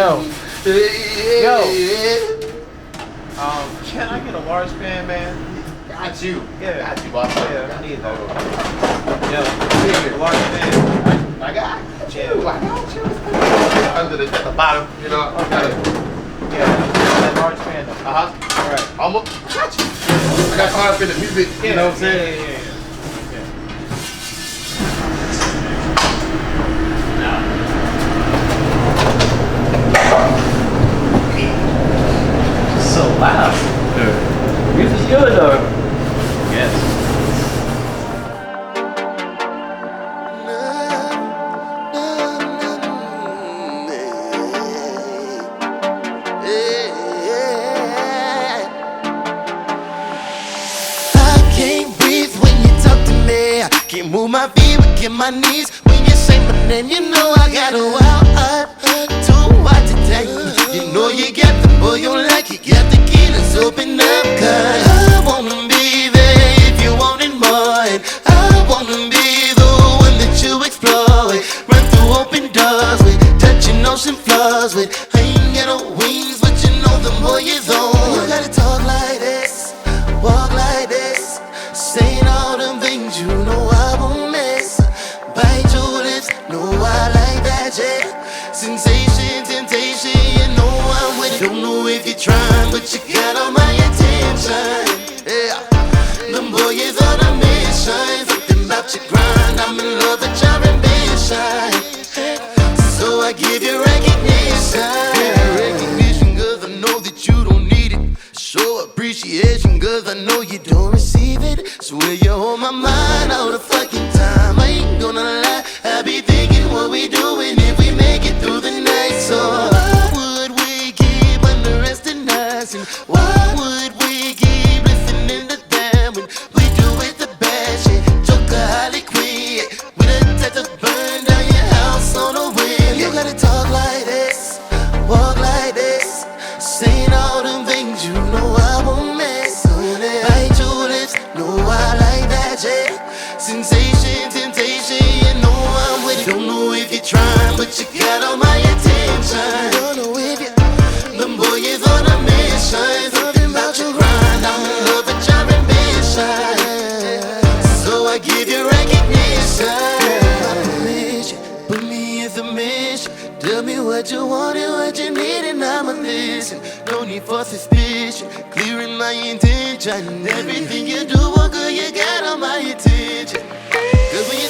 Yo. Can I get a large fan, man? Got you. Yeah. Got you, boss. Yeah, I need that. Yeah, a large fan. I got you. Yeah. I got you. Under at the bottom, you know. Okay. Yeah, that large fan though. All right. Almost. Got you. I got caught up in the music. You know what I'm saying? Yeah. So loud. Music's good though. Yes. Can't move my feet, but get my knees. When you say my name, you know I got a wild heart. Too hard to tell you. You know you got the boy you like. You got the key, let's open up. Cause I wanna be there if you want it more. And I wanna be the one that you explore with. Run through open doors with, touching ocean floors with. I ain't got no wings, but you know the boy is on. You gotta talk like this, walk like this, saying all them things you know I won't miss. Bite your lips, know I like that shit. Sensation, temptation, you know I'm with it. Don't know if you're trying, but you got all my attention. Yeah, them boy is on a mission. Something about your grind, I'm in love with your ambition. So I give you recognition. Recognition, cause I know that you don't need it. Show appreciation, cause I know you don't receive it. Swear you hold my mind all the fucking time. I ain't gonna lie, I be thinking what we doing if we make it through the night. So why would we keep underestimating us? And why would we keep listening to them when we do it the best shit? Joker, Harley Quinn, with a touch to burn down your house on a whim. You gotta talk like this, walk like this, saying all them things you know I won't miss. Bite your lips, know I like that shit. Sensation, temptation, you know I'm with it. Don't know if you're trying, but you got all my attention. Don't know if you, them boy is on a mission. Something about your grind, I'm in love with your ambition. So I give you recognition. Permission, put me in submission. Tell me what you want and what you need, and I'ma listen. No need for suspicion, clearing my intention. Everything you do, oh girl, you got all my attention. Cause when you